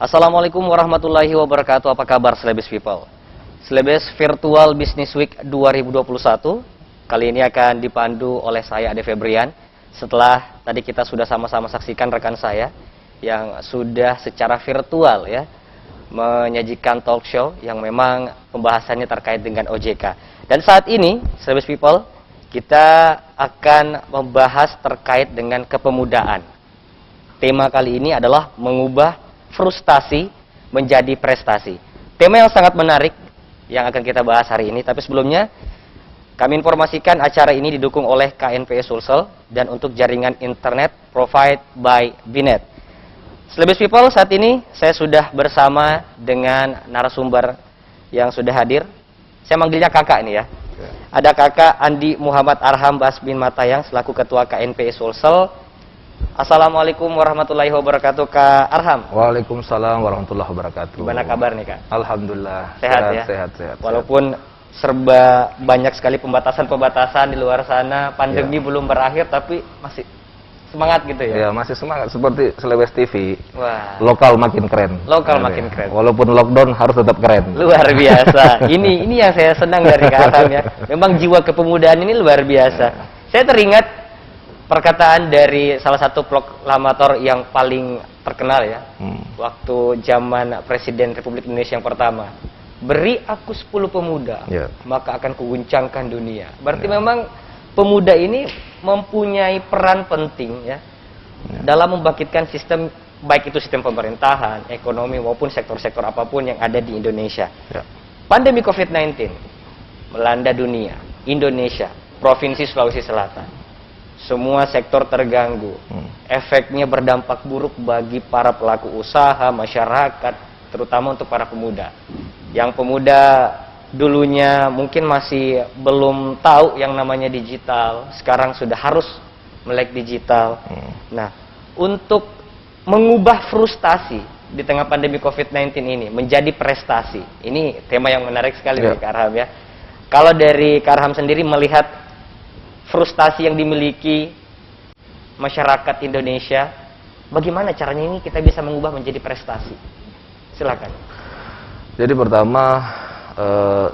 Assalamualaikum warahmatullahi wabarakatuh. Apa kabar Celebes People? Celebes Virtual Business Week 2021 kali ini akan dipandu oleh saya Ade Febrian. Setelah tadi kita sudah sama-sama saksikan rekan saya yang sudah secara virtual ya menyajikan talk show yang memang pembahasannya terkait dengan OJK. Dan saat ini Celebes People kita akan membahas terkait dengan kepemudaan. Tema kali ini adalah mengubah frustasi menjadi prestasi. Tema yang sangat menarik yang akan kita bahas hari ini. Tapi sebelumnya kami informasikan acara ini didukung oleh KNPI Sulsel dan untuk jaringan internet provide by Binet. Celebes People, saat ini saya sudah bersama dengan narasumber yang sudah hadir. Saya manggilnya kakak ini ya. Ada kakak Andi Muhammad Arham Basmin Matayang selaku ketua KNPI Sulsel. Assalamualaikum warahmatullahi wabarakatuh, Kak Arham. Waalaikumsalam warahmatullahi wabarakatuh. Gimana kabar nih, Kak? Alhamdulillah. Sehat ya? Sehat. Walaupun serba banyak sekali pembatasan-pembatasan di luar sana, pandemi belum berakhir, tapi masih semangat gitu ya? Ya, masih semangat. Seperti Celebes TV. Wah. Lokal makin keren. Lokal makin keren. Walaupun lockdown harus tetap keren. Luar biasa. Ini yang saya senang dari Kak Arham ya. Memang jiwa kepemudaan ini luar biasa. Saya teringat perkataan dari salah satu proklamator yang paling terkenal ya. Waktu zaman Presiden Republik Indonesia yang pertama. Beri aku 10 pemuda, maka akan kuguncangkan dunia. Berarti memang pemuda ini mempunyai peran penting ya dalam membangkitkan sistem, baik itu sistem pemerintahan, ekonomi maupun sektor-sektor apapun yang ada di Indonesia. Pandemi COVID-19 melanda dunia, Indonesia, Provinsi Sulawesi Selatan. Semua sektor terganggu. Efeknya berdampak buruk bagi para pelaku usaha, masyarakat, terutama untuk para pemuda. Yang pemuda dulunya mungkin masih belum tahu yang namanya digital, sekarang sudah harus melek digital. Nah, untuk mengubah frustasi di tengah pandemi COVID-19 ini menjadi prestasi, ini tema yang menarik sekali dari Kak Arham ya. Kalau dari Kak Arham sendiri melihat frustasi yang dimiliki masyarakat Indonesia, bagaimana caranya ini kita bisa mengubah menjadi prestasi? Silakan. Jadi pertama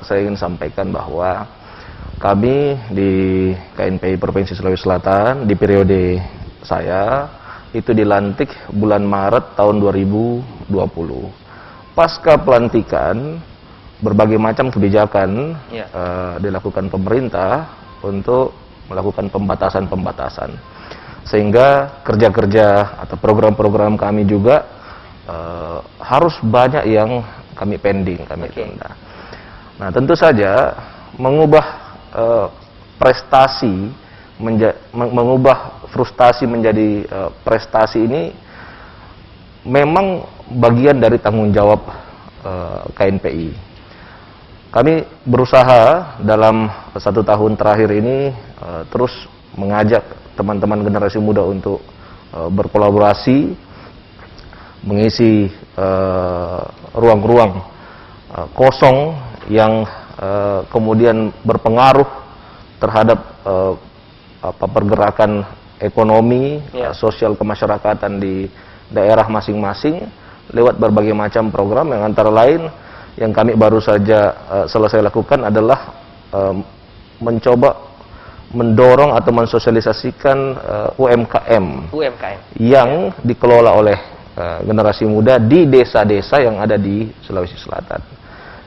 saya ingin sampaikan bahwa kami di KNPI Provinsi Sulawesi Selatan di periode saya itu dilantik bulan Maret tahun 2020. Pasca pelantikan berbagai macam kebijakan dilakukan pemerintah untuk melakukan pembatasan-pembatasan, sehingga kerja-kerja atau program-program kami juga harus banyak yang kami pending, kami tunda. Nah, tentu saja mengubah prestasi, mengubah frustasi menjadi prestasi ini memang bagian dari tanggung jawab KNPI. Kami berusaha dalam 1 tahun terakhir ini terus mengajak teman-teman generasi muda untuk berkolaborasi, mengisi ruang-ruang kosong yang kemudian berpengaruh terhadap pergerakan ekonomi, sosial kemasyarakatan di daerah masing-masing lewat berbagai macam program, yang antara lain yang kami baru saja selesai lakukan adalah mencoba mendorong atau mensosialisasikan UMKM yang dikelola oleh generasi muda di desa-desa yang ada di Sulawesi Selatan.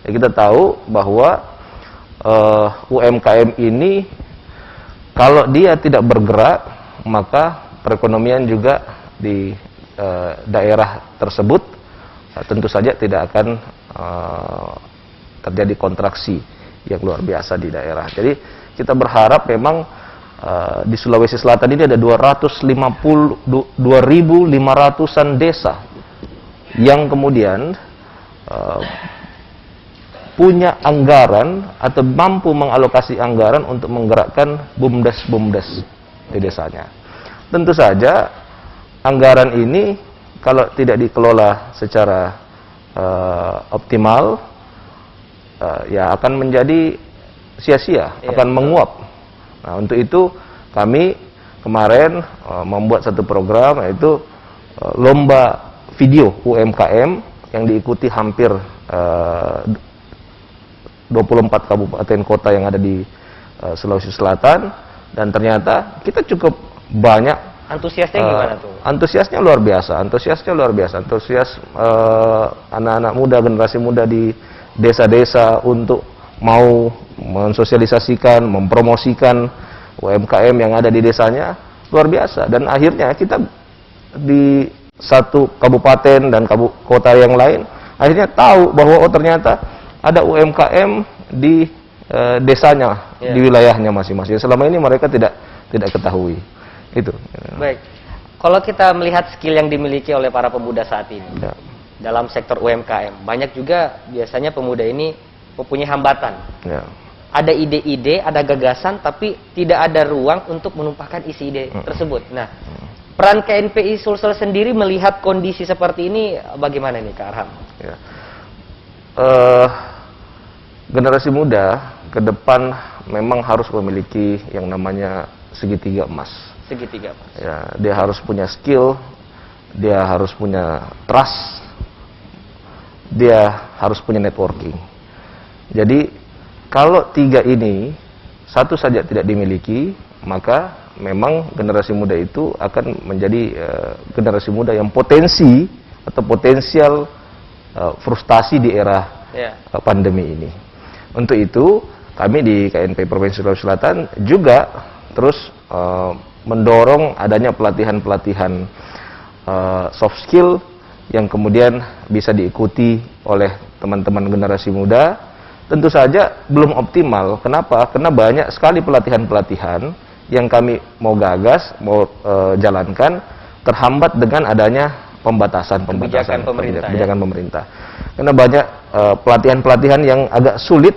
Ya, kita tahu bahwa UMKM ini kalau dia tidak bergerak, maka perekonomian juga di daerah tersebut tentu saja tidak akan terjadi kontraksi yang luar biasa di daerah. Jadi kita berharap memang di Sulawesi Selatan ini ada 2.500-an desa yang kemudian punya anggaran atau mampu mengalokasi anggaran untuk menggerakkan BUMDes di desanya. Tentu saja anggaran ini kalau tidak dikelola secara optimal, ya akan menjadi sia-sia, akan menguap. Nah, untuk itu kami kemarin membuat satu program, yaitu lomba video UMKM yang diikuti hampir 24 kabupaten kota yang ada di Sulawesi Selatan, dan ternyata kita cukup banyak. Antusiasnya gimana tuh? Antusiasnya luar biasa, antusias anak-anak muda, generasi muda di desa-desa untuk mau mensosialisasikan, mempromosikan UMKM yang ada di desanya luar biasa. Dan akhirnya kita di satu kabupaten dan kota yang lain akhirnya tahu bahwa ternyata ada UMKM di desanya, di wilayahnya masing-masing. Selama ini mereka tidak ketahui. Itu. Baik. Kalau kita melihat skill yang dimiliki oleh para pemuda saat ini dalam sektor UMKM, banyak juga biasanya pemuda ini mempunyai hambatan. Ada ide-ide, ada gagasan, tapi tidak ada ruang untuk menumpahkan isi ide tersebut. Nah, peran KNPI Sulsel sendiri melihat kondisi seperti ini bagaimana nih, Kak Arham? Generasi muda ke depan memang harus memiliki yang namanya segitiga emas. Segitiga emas. Ya, dia harus punya skill, dia harus punya trust, dia harus punya networking. Jadi kalau tiga ini satu saja tidak dimiliki, maka memang generasi muda itu akan menjadi generasi muda yang potensi atau potensial frustasi di era pandemi ini. Untuk itu kami di KNPI Provinsi Sulawesi Selatan juga terus mendorong adanya pelatihan-pelatihan soft skill yang kemudian bisa diikuti oleh teman-teman generasi muda. Tentu saja belum optimal. Kenapa? Karena banyak sekali pelatihan-pelatihan yang kami mau gagas, mau jalankan, terhambat dengan adanya kebijakan pemerintah. Karena banyak pelatihan-pelatihan yang agak sulit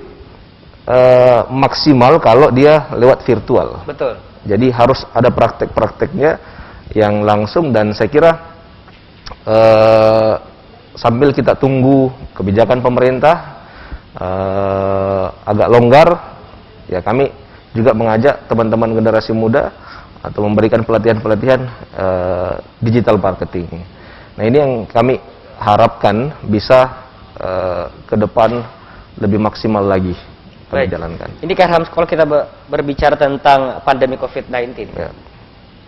maksimal kalau dia lewat virtual. Betul. Jadi harus ada praktek-prakteknya yang langsung, dan saya kira sambil kita tunggu kebijakan pemerintah agak longgar, ya kami juga mengajak teman-teman generasi muda atau memberikan pelatihan-pelatihan digital marketing. Nah, ini yang kami harapkan bisa ke depan lebih maksimal lagi kami jalankan. Ini Kak Arham, kalau kita berbicara tentang pandemi COVID-19,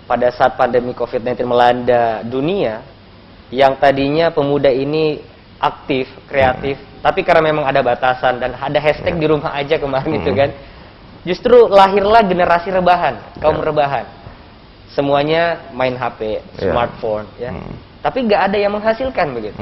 pada saat pandemi COVID-19 melanda dunia, yang tadinya pemuda ini aktif, kreatif, tapi karena memang ada batasan dan ada hashtag di rumah aja kemarin itu kan, justru lahirlah generasi rebahan, kaum rebahan. Semuanya main HP, smartphone, ya. Tapi nggak ada yang menghasilkan begitu.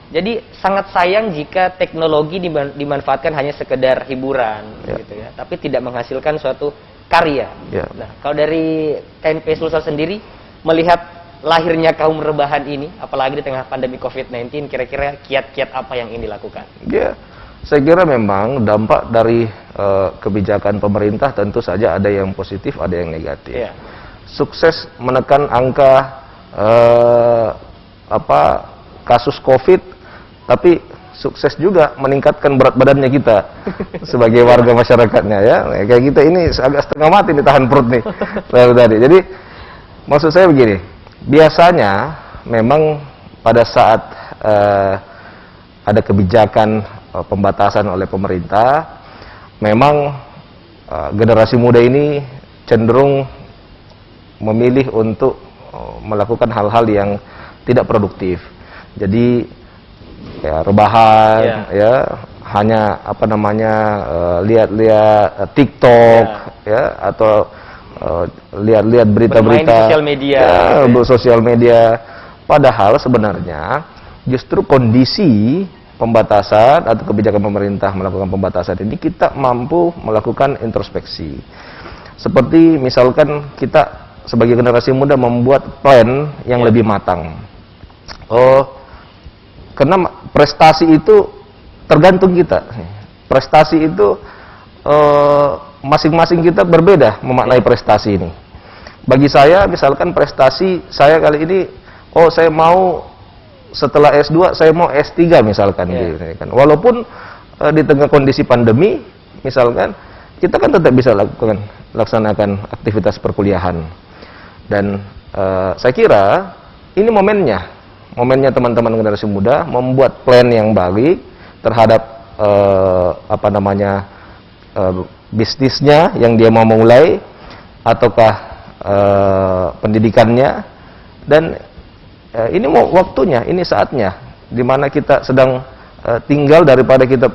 Jadi sangat sayang jika teknologi dimanfaatkan hanya sekedar hiburan, gitu ya. Tapi tidak menghasilkan suatu karya. Nah, kalau dari KNPI Sulsel sendiri melihat lahirnya kaum rebahan ini, apalagi di tengah pandemi COVID-19, kira-kira kiat-kiat apa yang ingin dilakukan? Ya, saya kira memang dampak dari kebijakan pemerintah tentu saja ada yang positif, ada yang negatif. Sukses menekan angka kasus COVID, tapi sukses juga meningkatkan berat badannya kita sebagai warga masyarakatnya, ya. Kayak kita ini agak setengah mati ditahan perut nih tadi. Jadi maksud saya begini, biasanya memang pada saat ada kebijakan pembatasan oleh pemerintah, memang generasi muda ini cenderung memilih untuk melakukan hal-hal yang tidak produktif. Jadi ya rebahan, ya hanya lihat-lihat TikTok, ya, atau lihat-lihat berita-berita sosial media. Padahal sebenarnya justru kondisi pembatasan atau kebijakan pemerintah melakukan pembatasan ini kita mampu melakukan introspeksi. Seperti misalkan kita sebagai generasi muda membuat plan yang lebih matang. Karena prestasi itu tergantung kita. Prestasi itu masing-masing kita berbeda memaknai prestasi ini. Bagi saya, misalkan prestasi saya kali ini, saya mau setelah S2 saya mau S3 misalkan, gitu kan. Walaupun di tengah kondisi pandemi, misalkan kita kan tetap bisa laksanakan aktivitas perkuliahan. Dan saya kira ini momennya momennya teman-teman generasi muda membuat plan yang baik terhadap bisnisnya yang dia mau mulai, ataukah pendidikannya. Dan ini mau waktunya, ini saatnya, di mana kita sedang tinggal daripada kita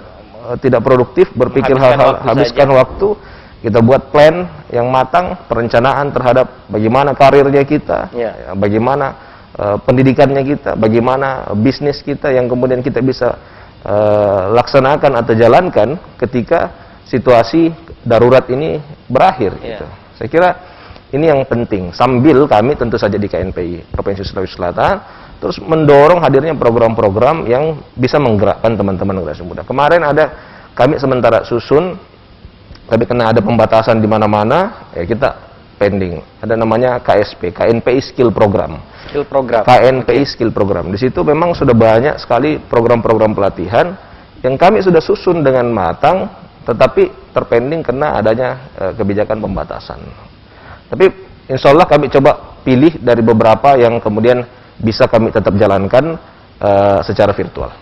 tidak produktif, berpikir hal-hal, habiskan waktu. Kita buat plan yang matang, perencanaan terhadap bagaimana karirnya kita, bagaimana pendidikannya kita, bagaimana bisnis kita yang kemudian kita bisa laksanakan atau jalankan ketika situasi darurat ini berakhir. Gitu. Saya kira ini yang penting. Sambil kami tentu saja di KNPI Provinsi Sulawesi Selatan terus mendorong hadirnya program-program yang bisa menggerakkan teman-teman generasi muda. Kemarin kami sementara susun, tapi karena ada pembatasan di mana-mana, ya kita pending. Ada namanya KSP, KNPI Skill Program. Skill Program. KNPI Skill Program. Di situ memang sudah banyak sekali program-program pelatihan yang kami sudah susun dengan matang, tetapi terpending karena adanya kebijakan pembatasan. Tapi insya Allah kami coba pilih dari beberapa yang kemudian bisa kami tetap jalankan secara virtual.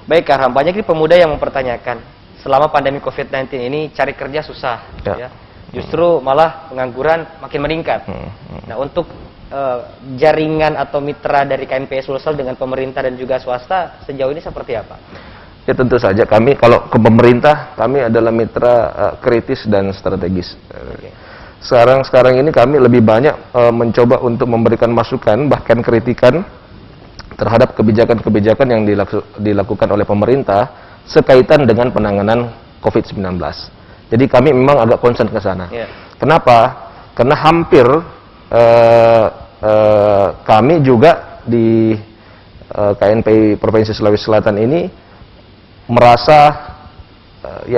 Baik Kak Arham, banyak nih pemuda yang mempertanyakan, selama pandemi COVID-19 ini cari kerja susah, ya. Justru malah pengangguran makin meningkat. Nah, untuk jaringan atau mitra dari KNPI Sulsel dengan pemerintah dan juga swasta sejauh ini seperti apa? Ya tentu saja kami, kalau ke pemerintah, kami adalah mitra kritis dan strategis. Sekarang ini kami lebih banyak mencoba untuk memberikan masukan, bahkan kritikan terhadap kebijakan-kebijakan yang dilakukan oleh pemerintah sekaitan dengan penanganan COVID-19. Jadi kami memang agak concern ke sana. Kenapa? Karena hampir kami juga di KNPI Provinsi Sulawesi Selatan ini merasa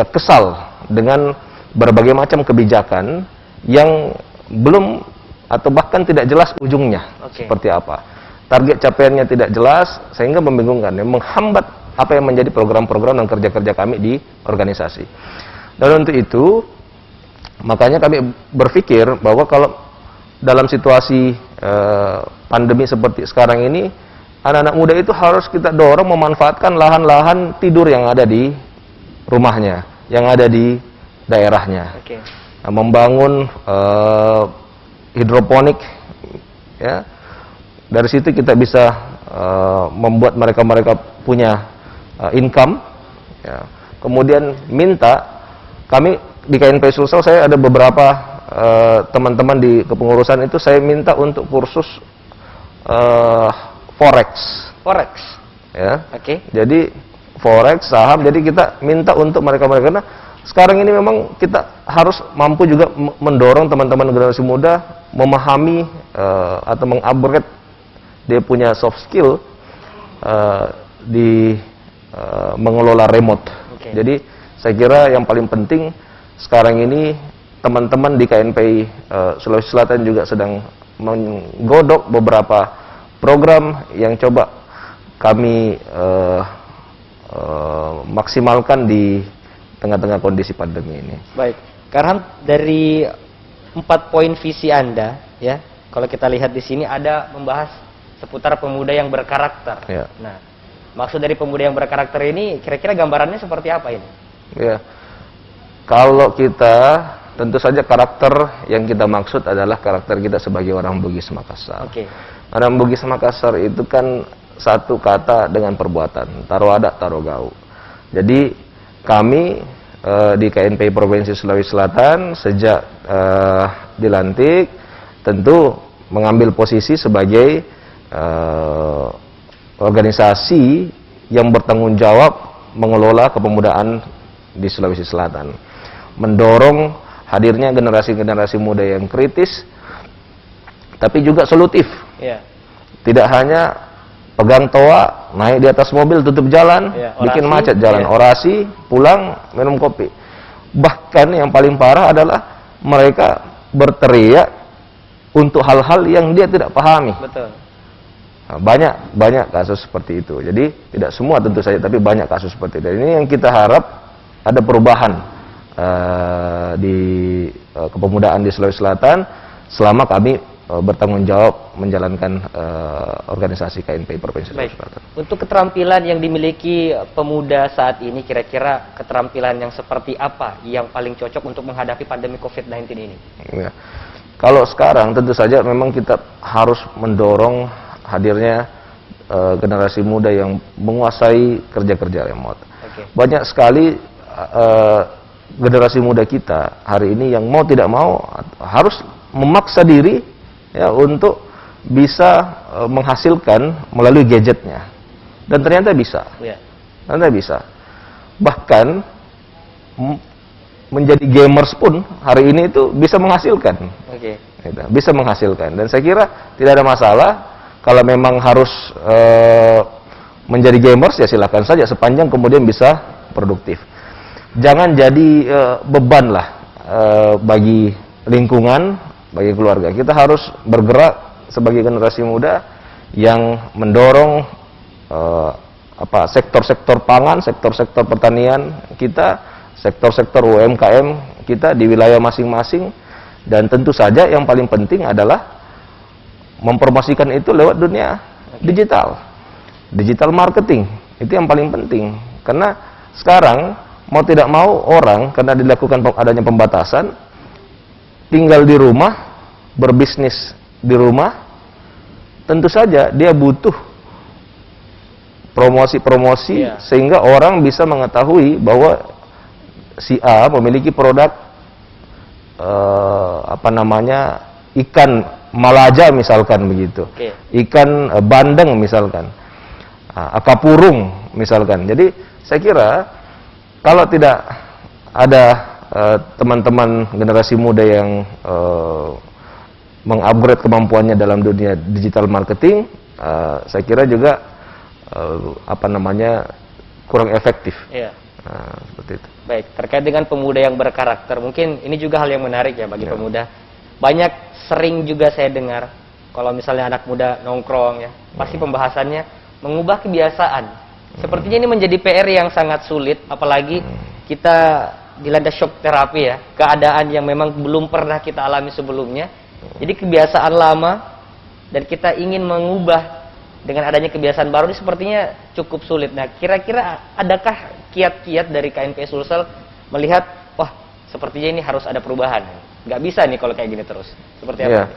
kesal dengan berbagai macam kebijakan yang belum atau bahkan tidak jelas ujungnya seperti apa. Target capaiannya tidak jelas sehingga membingungkan, menghambat apa yang menjadi program-program dan kerja-kerja kami di organisasi. Dan untuk itu, makanya kami berpikir bahwa kalau dalam situasi pandemi seperti sekarang ini, anak-anak muda itu harus kita dorong memanfaatkan lahan-lahan tidur yang ada di rumahnya, yang ada di daerahnya. Membangun hidroponik, ya. Dari situ kita bisa membuat mereka punya income, ya. Kemudian kami di KNPI Sulsel, saya ada beberapa teman-teman di kepengurusan itu saya minta untuk kursus forex, ya. Jadi forex, saham. Jadi kita minta untuk mereka karena sekarang ini memang kita harus mampu juga mendorong teman-teman generasi muda memahami atau mengupgrade dia punya soft skill di mengelola remote. Jadi saya kira yang paling penting sekarang ini teman-teman di KNPI Sulawesi Selatan juga sedang menggodok beberapa program yang coba kami maksimalkan di tengah-tengah kondisi pandemi ini. Baik, karena dari 4 poin visi Anda, ya, kalau kita lihat di sini ada membahas seputar pemuda yang berkarakter. Nah, maksud dari pemuda yang berkarakter ini, kira-kira gambarannya seperti apa ini? Ya, kalau kita tentu saja karakter yang kita maksud adalah karakter kita sebagai orang Bugis Makassar. Orang Bugis Makassar itu kan satu kata dengan perbuatan, taruada tarogau. Jadi kami di KNPI Provinsi Sulawesi Selatan sejak dilantik tentu mengambil posisi sebagai organisasi yang bertanggung jawab mengelola kepemudaan di Sulawesi Selatan, mendorong hadirnya generasi-generasi muda yang kritis tapi juga solutif. Tidak hanya pegang toa, naik di atas mobil, tutup jalan, bikin macet jalan, orasi, pulang, minum kopi. Bahkan yang paling parah adalah mereka berteriak untuk hal-hal yang dia tidak pahami. Nah, banyak kasus seperti itu. Jadi tidak semua tentu saja, tapi banyak kasus seperti itu. Ini yang kita harap ada perubahan di kepemudaan di Sulawesi Selatan selama kami bertanggung jawab menjalankan organisasi KNPI Provinsi Sulawesi Selatan. Untuk keterampilan yang dimiliki pemuda saat ini, kira-kira keterampilan yang seperti apa yang paling cocok untuk menghadapi pandemi COVID-19 ini? Ya. Kalau sekarang tentu saja memang kita harus mendorong hadirnya generasi muda yang menguasai kerja-kerja remote. Banyak sekali generasi muda kita hari ini yang mau tidak mau harus memaksa diri ya untuk bisa menghasilkan melalui gadgetnya, dan ternyata bisa. Ternyata bisa. Bahkan menjadi gamers pun hari ini itu bisa menghasilkan. Bisa menghasilkan, dan saya kira tidak ada masalah kalau memang harus menjadi gamers, ya silakan saja sepanjang kemudian bisa produktif. Jangan jadi beban lah bagi lingkungan, bagi keluarga. Kita harus bergerak sebagai generasi muda yang mendorong sektor-sektor pangan, sektor-sektor pertanian kita, sektor-sektor UMKM kita di wilayah masing-masing, dan tentu saja yang paling penting adalah mempromosikan itu lewat dunia digital, digital marketing. Itu yang paling penting, karena sekarang mau tidak mau orang, karena dilakukan adanya pembatasan, tinggal di rumah, berbisnis di rumah, tentu saja dia butuh promosi-promosi sehingga orang bisa mengetahui bahwa si A memiliki produk ikan malaja misalkan begitu, ikan bandeng misalkan, akapurung misalkan. Jadi saya kira kalau tidak ada teman-teman generasi muda yang mengupgrade kemampuannya dalam dunia digital marketing, saya kira juga kurang efektif. Seperti itu. Baik, terkait dengan pemuda yang berkarakter, mungkin ini juga hal yang menarik ya bagi pemuda. Banyak sering juga saya dengar kalau misalnya anak muda nongkrong ya, pasti pembahasannya mengubah kebiasaan. Sepertinya ini menjadi PR yang sangat sulit, apalagi kita dilanda shock terapi ya, keadaan yang memang belum pernah kita alami sebelumnya. Jadi kebiasaan lama dan kita ingin mengubah dengan adanya kebiasaan baru ini sepertinya cukup sulit. Nah, kira-kira adakah kiat-kiat dari KNPI Sulsel melihat, wah sepertinya ini harus ada perubahan, nggak bisa nih kalau kayak gini terus, seperti apa?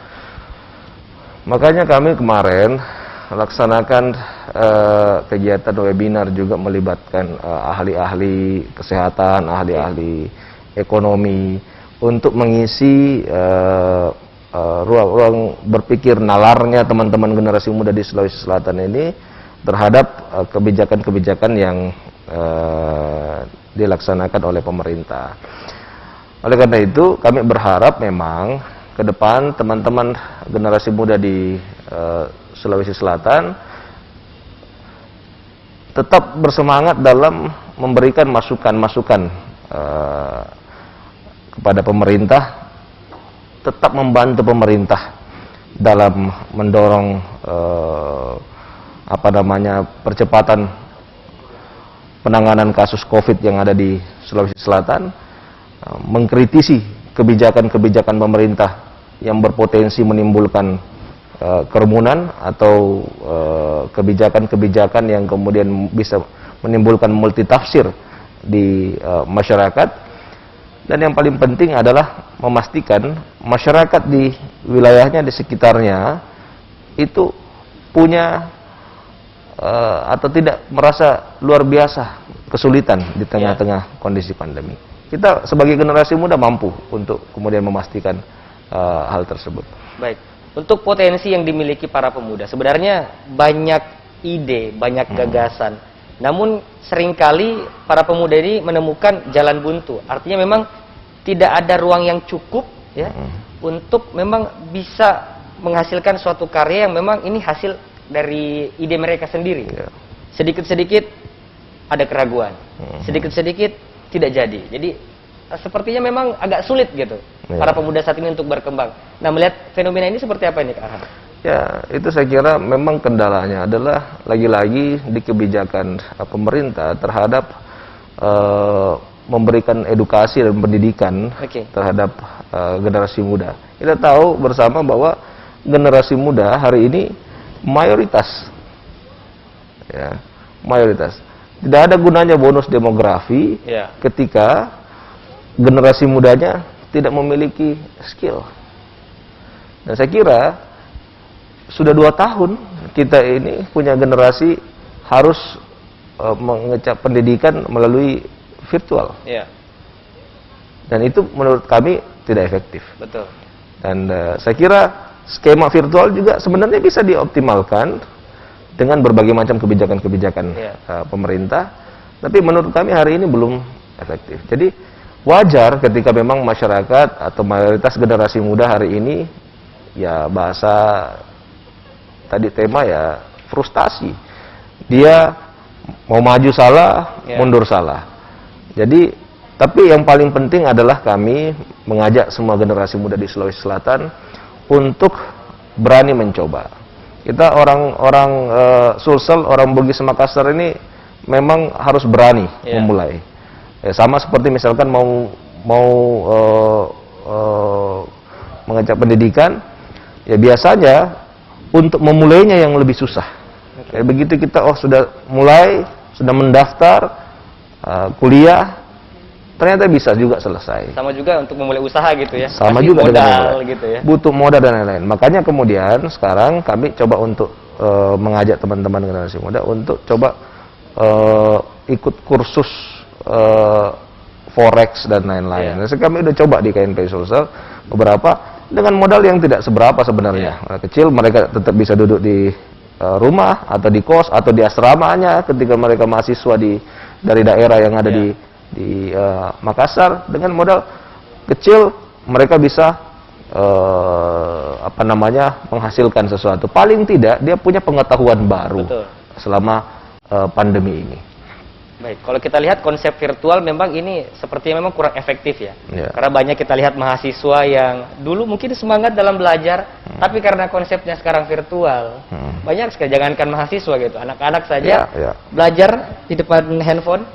Makanya kami kemarin laksanakan kegiatan webinar juga melibatkan ahli-ahli kesehatan, ahli-ahli ekonomi untuk mengisi ruang berpikir nalarnya teman-teman generasi muda di Sulawesi Selatan ini terhadap kebijakan-kebijakan yang dilaksanakan oleh pemerintah. Oleh karena itu, kami berharap memang ke depan teman-teman generasi muda di Sulawesi Selatan tetap bersemangat dalam memberikan masukan-masukan kepada pemerintah, tetap membantu pemerintah dalam mendorong percepatan penanganan kasus COVID yang ada di Sulawesi Selatan, mengkritisi kebijakan-kebijakan pemerintah yang berpotensi menimbulkan kerumunan atau kebijakan-kebijakan yang kemudian bisa menimbulkan multitafsir di masyarakat. Dan yang paling penting adalah memastikan masyarakat di wilayahnya, di sekitarnya itu punya atau tidak merasa luar biasa kesulitan di tengah-tengah kondisi pandemi. Kita sebagai generasi muda mampu untuk kemudian memastikan hal tersebut. Baik, untuk potensi yang dimiliki para pemuda, sebenarnya banyak ide, banyak gagasan. Namun seringkali para pemuda ini menemukan jalan buntu. Artinya memang tidak ada ruang yang cukup ya untuk memang bisa menghasilkan suatu karya yang memang ini hasil dari ide mereka sendiri. Sedikit-sedikit ada keraguan, sedikit-sedikit tidak jadi. Jadi sepertinya memang agak sulit gitu para pemuda saat ini untuk berkembang. Nah, melihat fenomena ini seperti apa ini, Kak Arhan? Ya, itu saya kira memang kendalanya adalah lagi-lagi di kebijakan pemerintah terhadap memberikan edukasi dan pendidikan terhadap generasi muda. Kita tahu bersama bahwa generasi muda hari ini mayoritas, ya, mayoritas. Tidak ada gunanya bonus demografi ketika generasi mudanya tidak memiliki skill. Dan saya kira sudah 2 tahun kita ini punya generasi harus mengecap pendidikan melalui virtual. Dan itu menurut kami tidak efektif. Betul. Dan saya kira skema virtual juga sebenarnya bisa dioptimalkan dengan berbagai macam kebijakan-kebijakan pemerintah, tapi menurut kami hari ini belum efektif. Jadi wajar ketika memang masyarakat atau mayoritas generasi muda hari ini, ya bahasa tadi tema ya frustasi. Dia mau maju salah, mundur salah. Jadi, tapi yang paling penting adalah kami mengajak semua generasi muda di Sulawesi Selatan untuk berani mencoba. Kita orang-orang Sulsel, orang Bugis Makassar ini memang harus berani memulai. Sama seperti misalkan mau mengecap pendidikan, ya biasanya untuk memulainya yang lebih susah. Begitu kita sudah mulai, sudah mendaftar kuliah, ternyata bisa juga selesai. Sama juga untuk memulai usaha gitu ya. Sama kasih juga modal gitu ya. Butuh modal dan lain-lain. Makanya kemudian sekarang kami coba untuk mengajak teman-teman generasi muda untuk coba ikut kursus forex dan lain-lain. Nah, kami udah coba di KNPI Sulsel beberapa dengan modal yang tidak seberapa sebenarnya. Kecil, mereka tetap bisa duduk di rumah atau di kos atau di asramanya ketika mereka mahasiswa dari daerah yang ada di Makassar. Dengan modal kecil mereka bisa menghasilkan sesuatu. Paling tidak dia punya pengetahuan baru selama pandemi ini. Baik, kalau kita lihat konsep virtual memang ini sepertinya memang kurang efektif ya. Karena banyak kita lihat mahasiswa yang dulu mungkin semangat dalam belajar, tapi karena konsepnya sekarang virtual, banyak sekali, jangankan mahasiswa gitu, anak-anak saja belajar di depan handphone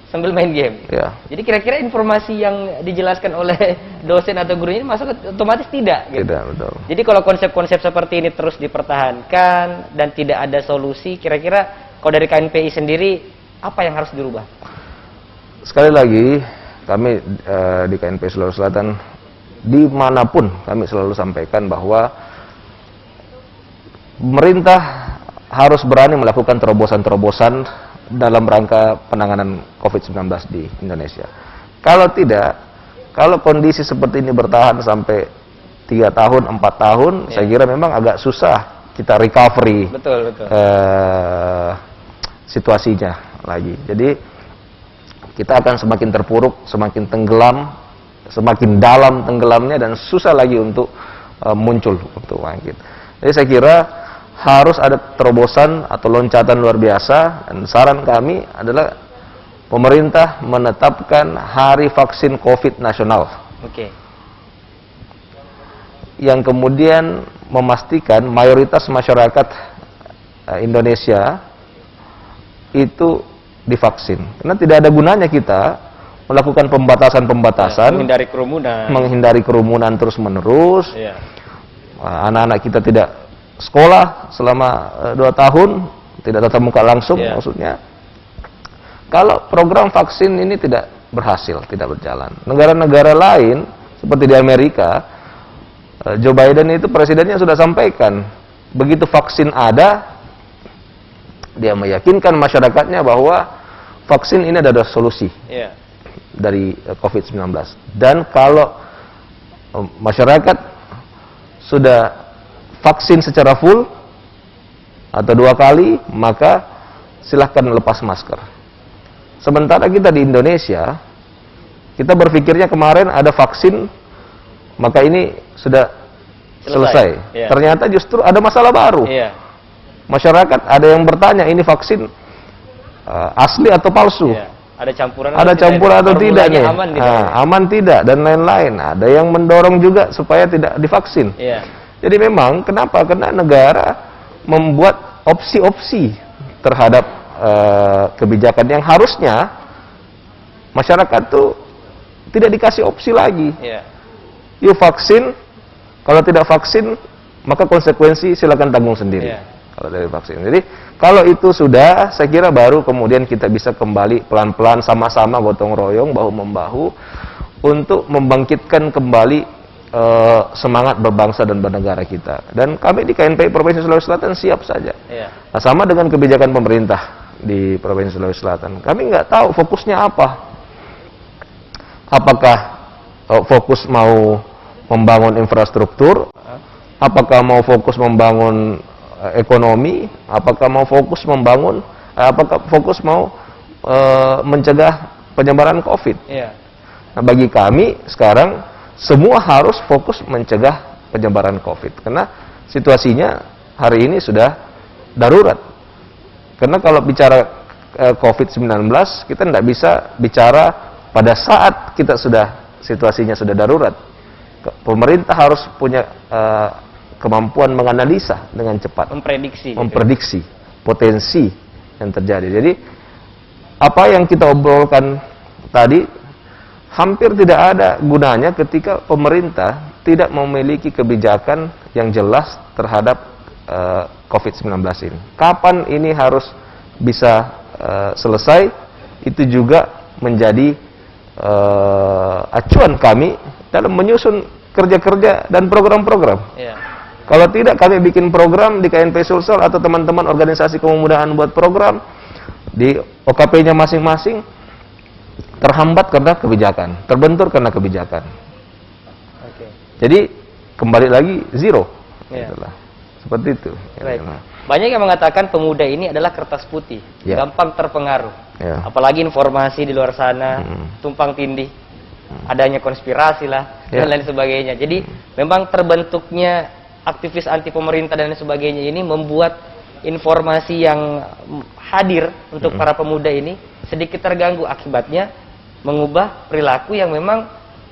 sambil main game. Jadi kira-kira informasi yang dijelaskan oleh dosen atau guru ini masuk otomatis tidak gitu. Tidak, betul. Jadi kalau konsep-konsep seperti ini terus dipertahankan dan tidak ada solusi, kira-kira kalau dari KNPI sendiri apa yang harus dirubah? Sekali lagi, kami di KNPI Sulawesi Selatan dimanapun kami selalu sampaikan bahwa pemerintah harus berani melakukan terobosan-terobosan dalam rangka penanganan COVID-19 di Indonesia. Kalau tidak, kalau kondisi seperti ini bertahan sampai 3 tahun, 4 tahun, saya kira memang agak susah kita recovery situasinya lagi. Jadi kita akan semakin terpuruk, semakin tenggelam, semakin dalam tenggelamnya dan susah lagi untuk muncul, untuk bangkit. Jadi saya kira harus ada terobosan atau loncatan luar biasa, dan saran kami adalah pemerintah menetapkan hari vaksin COVID nasional. Yang kemudian memastikan mayoritas masyarakat Indonesia itu divaksin. Karena tidak ada gunanya kita melakukan pembatasan-pembatasan, menghindari kerumunan terus-menerus. Anak-anak kita tidak sekolah selama 2 tahun, tidak tatap muka langsung, maksudnya. Kalau program vaksin ini tidak berhasil, tidak berjalan. Negara-negara lain, seperti di Amerika, Joe Biden itu presidennya sudah sampaikan, begitu vaksin ada, dia meyakinkan masyarakatnya bahwa vaksin ini adalah solusi dari COVID-19. Dan kalau masyarakat sudah vaksin secara full atau 2 kali, maka silahkan lepas masker. Sementara kita di Indonesia, kita berpikirnya kemarin ada vaksin, maka ini sudah selesai. Ternyata justru ada masalah baru. Masyarakat ada yang bertanya, ini vaksin asli atau palsu? Ada campuran atau tidak nih? Aman, aman tidak, dan lain-lain. Ada yang mendorong juga supaya tidak divaksin. Jadi memang kenapa? Karena negara membuat opsi-opsi terhadap kebijakan yang harusnya masyarakat tuh tidak dikasih opsi lagi. Yuk vaksin, kalau tidak vaksin maka konsekuensi silakan tanggung sendiri. Iya. Kalau dari vaksin. Jadi kalau itu sudah, saya kira baru kemudian kita bisa kembali pelan-pelan sama-sama gotong royong, bahu membahu untuk membangkitkan kembali semangat berbangsa dan bernegara kita. Dan kami di KNPI Provinsi Sulawesi Selatan siap saja. Iya. Nah, sama dengan kebijakan pemerintah di Provinsi Sulawesi Selatan. Kami nggak tahu fokusnya apa. Apakah fokus mau membangun infrastruktur? Apakah mau fokus membangun ekonomi? Apakah mau fokus membangun? Apakah fokus mau mencegah penyebaran COVID? Iya. Nah, bagi kami sekarang semua harus fokus mencegah penyebaran COVID. Karena situasinya hari ini sudah darurat. Karena kalau bicara COVID-19, kita tidak bisa bicara pada saat kita situasinya sudah darurat. Pemerintah harus punya kemampuan menganalisa dengan cepat. Memprediksi potensi yang terjadi. Jadi, apa yang kita obrolkan tadi, hampir tidak ada gunanya ketika pemerintah tidak memiliki kebijakan yang jelas terhadap COVID-19 ini. Kapan ini harus bisa selesai, itu juga menjadi acuan kami dalam menyusun kerja-kerja dan program-program. Iya. Kalau tidak, kami bikin program di KNPI Sulsel atau teman-teman organisasi kemudaan buat program di OKP-nya masing-masing, terhambat karena kebijakan, terbentur karena kebijakan. Oke. Jadi kembali lagi zero. Ya. Itulah. Seperti itu. Baik. Banyak yang mengatakan pemuda ini adalah kertas putih, Ya. gampang terpengaruh. Ya. Apalagi informasi di luar sana, tumpang tindih, adanya konspirasi lah, Ya. dan lain sebagainya. Jadi memang terbentuknya aktivis anti pemerintah dan lain sebagainya ini membuat informasi yang hadir untuk para pemuda ini sedikit terganggu, akibatnya mengubah perilaku yang memang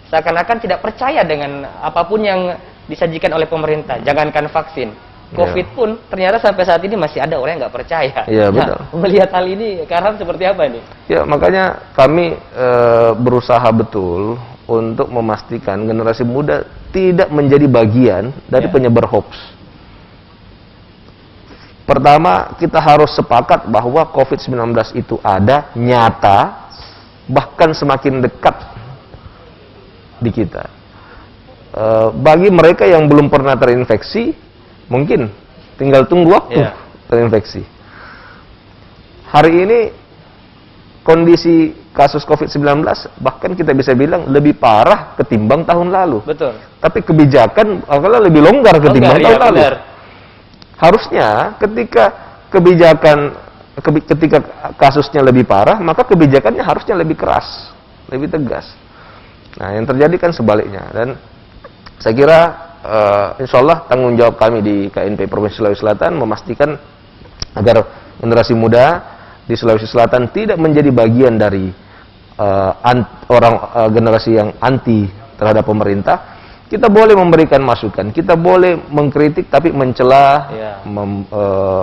seakan-akan tidak percaya dengan apapun yang disajikan oleh pemerintah. Jangankan vaksin, COVID pun ternyata sampai saat ini masih ada orang yang nggak percaya. Iya, betul. Melihat hal ini, Karham seperti apa nih? Ya, makanya kami berusaha betul untuk memastikan generasi muda tidak menjadi bagian dari penyebar hoax. Pertama, kita harus sepakat bahwa COVID-19 itu ada, nyata, bahkan semakin dekat di kita. Bagi mereka yang belum pernah terinfeksi, mungkin tinggal tunggu waktu terinfeksi. Hari ini, kondisi kasus COVID-19, bahkan kita bisa bilang lebih parah ketimbang tahun lalu. Betul. Tapi kebijakan akan lebih longgar ketimbang tahun lalu. Benar. Harusnya ketika ketika kasusnya lebih parah, maka kebijakannya harusnya lebih keras, lebih tegas. Nah, yang terjadi kan sebaliknya. Dan saya kira insya Allah tanggung jawab kami di KNPI Provinsi Sulawesi Selatan memastikan agar generasi muda di Sulawesi Selatan tidak menjadi bagian dari generasi yang anti terhadap pemerintah. Kita boleh memberikan masukan, kita boleh mengkritik, tapi mencela,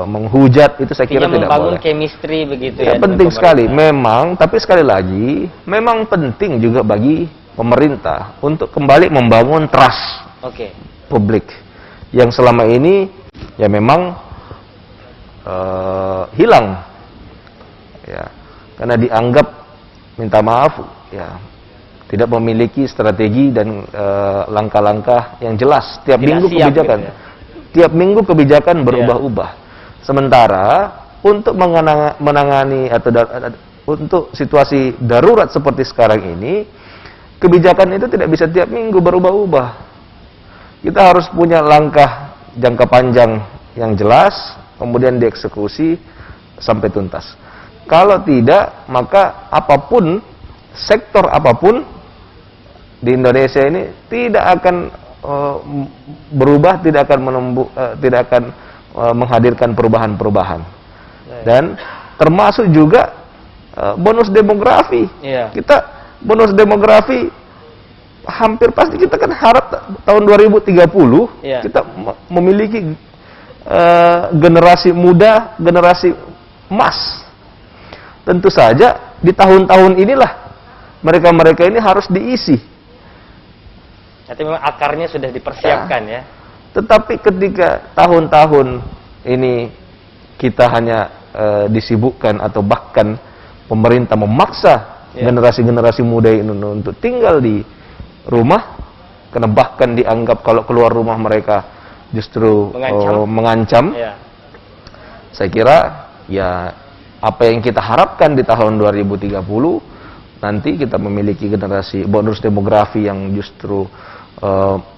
menghujat, itu saya kira tidak boleh. Membangun chemistry begitu ya. Penting sekali, memang, tapi sekali lagi, memang penting juga bagi pemerintah untuk kembali membangun trust publik yang selama ini ya memang hilang, ya, karena dianggap minta maaf, ya. Tidak memiliki strategi dan langkah-langkah yang jelas. Tiap minggu kebijakan, gitu ya? Tiap minggu kebijakan berubah-ubah. Sementara untuk menangani atau untuk situasi darurat seperti sekarang ini, kebijakan itu tidak bisa tiap minggu berubah-ubah. Kita harus punya langkah jangka panjang yang jelas, kemudian dieksekusi sampai tuntas. Kalau tidak, maka apapun, sektor apapun di Indonesia ini tidak akan berubah, tidak akan menghadirkan perubahan-perubahan. Dan termasuk juga bonus demografi. Kita bonus demografi hampir pasti kita kan harap tahun 2030 kita memiliki generasi muda, generasi emas. Tentu saja di tahun-tahun inilah mereka-mereka ini harus diisi. Jadi memang akarnya sudah dipersiapkan ya. Tetapi ketika tahun-tahun ini kita hanya disibukkan atau bahkan pemerintah memaksa generasi-generasi muda ini untuk tinggal di rumah, karena bahkan dianggap kalau keluar rumah mereka justru mengancam. Saya kira ya apa yang kita harapkan di tahun 2030 nanti kita memiliki generasi bonus demografi yang justru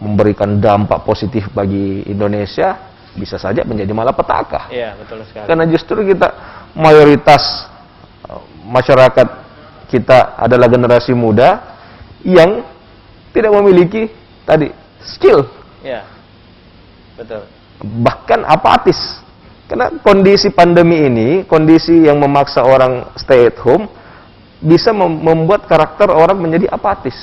memberikan dampak positif bagi Indonesia, bisa saja menjadi malapetaka. Iya, betul sekali. Karena justru kita mayoritas masyarakat kita adalah generasi muda yang tidak memiliki tadi skill. Iya. Betul. Bahkan apatis. Karena kondisi pandemi ini, kondisi yang memaksa orang stay at home bisa membuat karakter orang menjadi apatis.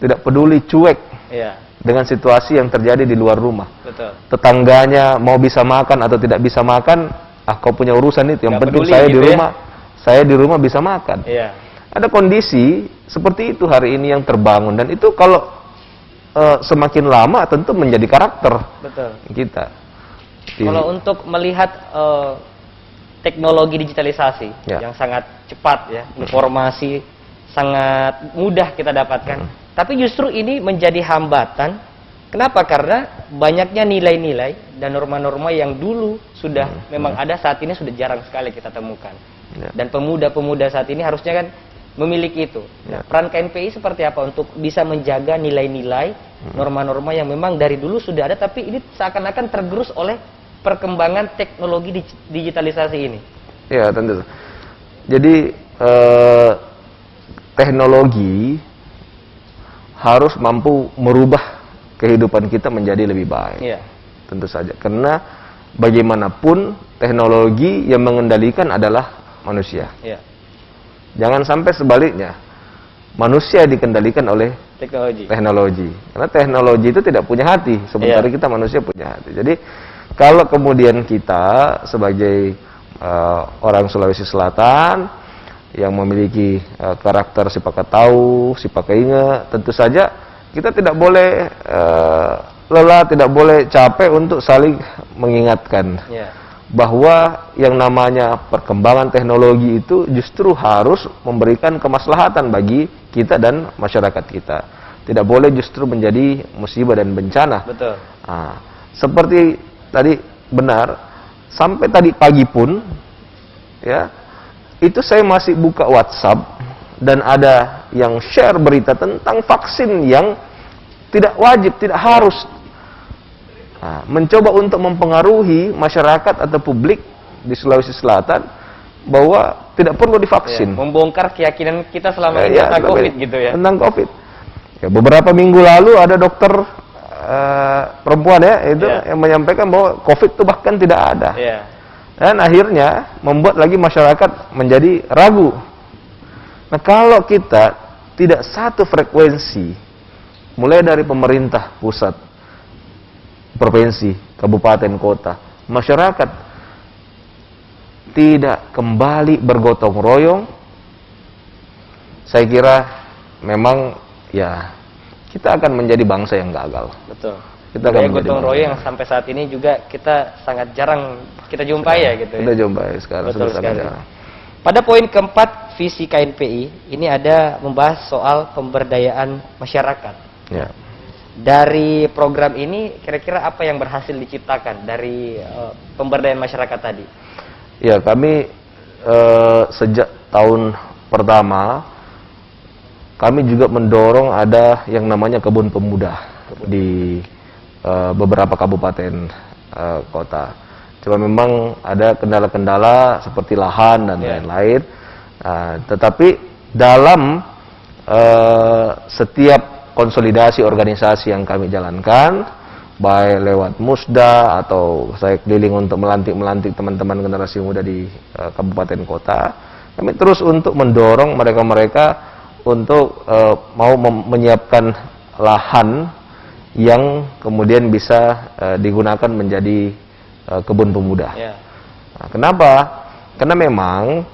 Tidak peduli, cuek. Iya. Dengan situasi yang terjadi di luar rumah. Betul. Tetangganya mau bisa makan atau tidak bisa makan, kau punya urusan itu. Yang penting saya di rumah, saya di rumah bisa makan. Iya. Ada kondisi seperti itu hari ini yang terbangun, dan itu kalau semakin lama tentu menjadi karakter. Betul. Kita. Kalau untuk melihat teknologi digitalisasi yang sangat cepat ya, informasi sangat mudah kita dapatkan. Tapi justru ini menjadi hambatan. Kenapa? Karena banyaknya nilai-nilai dan norma-norma yang dulu sudah memang ada, saat ini sudah jarang sekali kita temukan. Dan pemuda-pemuda saat ini harusnya kan memiliki itu. Peran KNPI seperti apa untuk bisa menjaga nilai-nilai, norma-norma yang memang dari dulu sudah ada, tapi ini seakan-akan tergerus oleh perkembangan teknologi digitalisasi ini? Ya, tentu. Jadi teknologi harus mampu merubah kehidupan kita menjadi lebih baik. Iya. Tentu saja. Karena bagaimanapun teknologi yang mengendalikan adalah manusia. Iya. Jangan sampai sebaliknya. Manusia dikendalikan oleh teknologi. Karena teknologi itu tidak punya hati, sementara kita manusia punya hati. Jadi kalau kemudian kita sebagai orang Sulawesi Selatan yang memiliki karakter si pakai tahu, si pakai ingat, tentu saja kita tidak boleh lelah, tidak boleh capek untuk saling mengingatkan bahwa yang namanya perkembangan teknologi itu justru harus memberikan kemaslahatan bagi kita dan masyarakat kita. Tidak boleh justru menjadi musibah dan bencana. Betul. Seperti tadi benar, sampai tadi pagi pun ya, itu saya masih buka WhatsApp dan ada yang share berita tentang vaksin yang tidak wajib, tidak harus. Mencoba untuk mempengaruhi masyarakat atau publik di Sulawesi Selatan bahwa tidak perlu divaksin. Membongkar keyakinan kita selama ini tentang COVID gitu ya. Tentang COVID. Ya, beberapa minggu lalu ada dokter perempuan ya, itu yang menyampaikan bahwa COVID itu bahkan tidak ada. Dan akhirnya membuat lagi masyarakat menjadi ragu. Nah, kalau kita tidak satu frekuensi, mulai dari pemerintah pusat, provinsi, kabupaten, kota, masyarakat tidak kembali bergotong royong, saya kira memang ya kita akan menjadi bangsa yang gagal. Betul. Kita budaya gotong royong yang sampai saat ini juga kita sangat jarang kita jumpai ya gitu. Kita jumpai sekarang. Betul sekali. Pada poin keempat visi KNPI ini ada membahas soal pemberdayaan masyarakat. Ya. Dari program ini kira-kira apa yang berhasil diciptakan dari pemberdayaan masyarakat tadi? Ya, kami sejak tahun pertama kami juga mendorong ada yang namanya kebun pemuda di beberapa kabupaten kota. Cuma memang ada kendala-kendala seperti lahan dan lain-lain. Tetapi dalam setiap konsolidasi organisasi yang kami jalankan, baik lewat musda atau saya keliling untuk melantik teman-teman generasi muda di kabupaten kota, kami terus untuk mendorong mereka-mereka untuk mau menyiapkan lahan yang kemudian bisa digunakan menjadi kebun pemuda. Nah, kenapa? Karena memang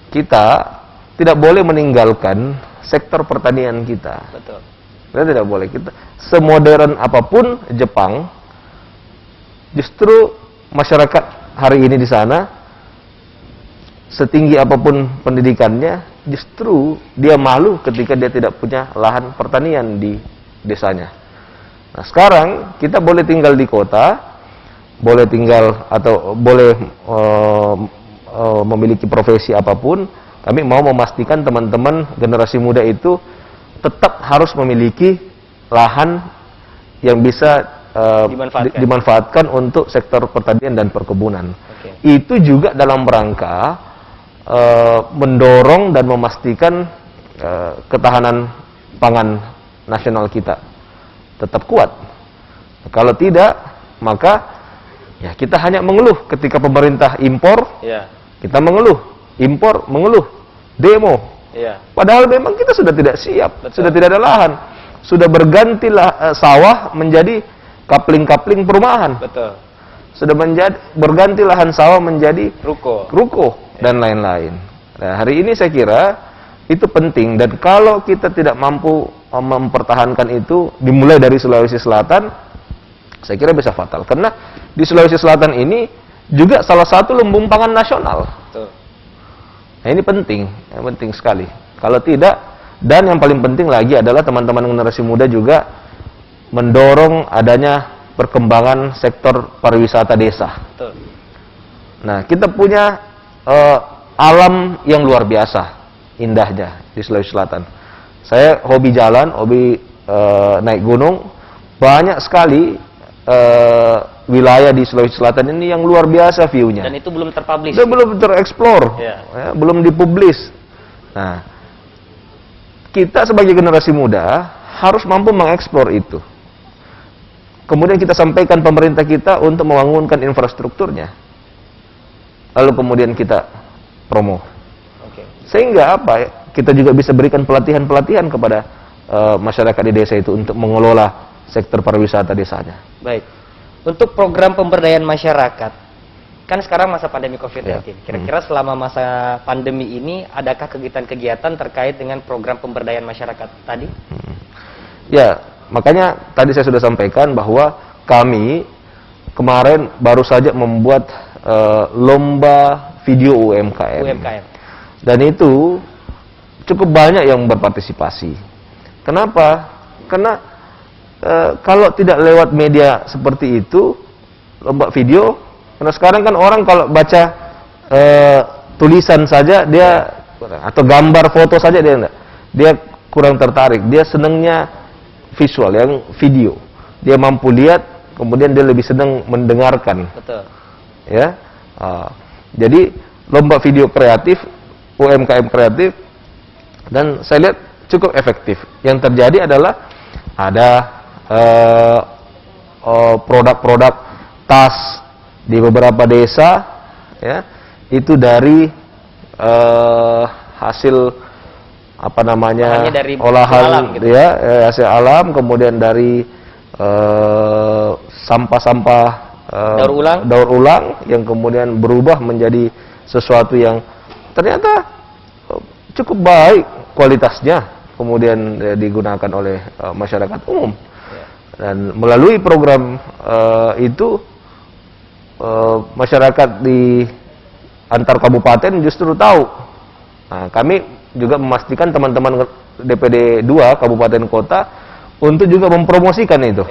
kita tidak boleh meninggalkan sektor pertanian kita. Betul. Kita tidak boleh. Kita semodern apapun Jepang, justru masyarakat hari ini di sana, setinggi apapun pendidikannya, justru dia malu ketika dia tidak punya lahan pertanian di desanya. Nah, sekarang kita boleh tinggal di kota, boleh tinggal atau boleh memiliki profesi apapun. Kami mau memastikan teman-teman generasi muda itu tetap harus memiliki lahan yang bisa dimanfaatkan untuk sektor pertanian dan perkebunan. Itu juga dalam rangka mendorong dan memastikan ketahanan pangan nasional kita tetap kuat. Kalau tidak, maka ya kita hanya mengeluh ketika pemerintah impor. Kita mengeluh, impor, mengeluh, demo. Padahal memang kita sudah tidak siap, sudah tidak ada lahan, sudah bergantilah sawah menjadi kapling-kapling perumahan. Sudah berganti lahan sawah menjadi ruko dan lain-lain. Nah, hari ini saya kira itu penting, dan kalau kita tidak mampu mempertahankan itu dimulai dari Sulawesi Selatan, saya kira bisa fatal. Karena di Sulawesi Selatan ini juga salah satu lumbung pangan nasional. Nah, ini penting sekali. Kalau tidak, dan yang paling penting lagi adalah teman-teman generasi muda juga mendorong adanya perkembangan sektor pariwisata desa. Nah, kita punya alam yang luar biasa, indahnya di Sulawesi Selatan. Saya hobi jalan, hobi naik gunung. Banyak sekali wilayah di Sulawesi Selatan ini yang luar biasa view-nya. Dan itu belum terpublish. Itu belum tereksplor, ya, belum dipublish. Nah, kita sebagai generasi muda harus mampu mengeksplor itu. Kemudian kita sampaikan pemerintah kita untuk membangunkan infrastrukturnya. Lalu kemudian kita promo. Sehingga apa? Kita juga bisa berikan pelatihan-pelatihan kepada masyarakat di desa itu untuk mengelola sektor pariwisata desanya. Baik. Untuk program pemberdayaan masyarakat, kan sekarang masa pandemi COVID-19. Kira-kira selama masa pandemi ini, adakah kegiatan-kegiatan terkait dengan program pemberdayaan masyarakat tadi? Ya, makanya tadi saya sudah sampaikan bahwa kami kemarin baru saja membuat lomba video UMKM. Dan itu cukup banyak yang berpartisipasi. Kenapa? Karena kalau tidak lewat media seperti itu, lomba video, karena sekarang kan orang kalau baca tulisan saja dia, atau gambar foto saja dia kurang tertarik. Dia senangnya visual, yang video. Dia mampu lihat, kemudian dia lebih senang mendengarkan. Ya, jadi lomba video kreatif, UMKM kreatif, dan saya lihat cukup efektif. Yang terjadi adalah ada produk-produk tas di beberapa desa, ya, itu dari hasil apa namanya, dari olahan alam, gitu. Ya, hasil alam, kemudian dari sampah-sampah daur ulang yang kemudian berubah menjadi sesuatu yang ternyata cukup baik kualitasnya, kemudian digunakan oleh masyarakat umum. Dan melalui program itu masyarakat di antar kabupaten justru tahu. Nah, kami juga memastikan teman-teman DPD 2 kabupaten kota untuk juga mempromosikan itu.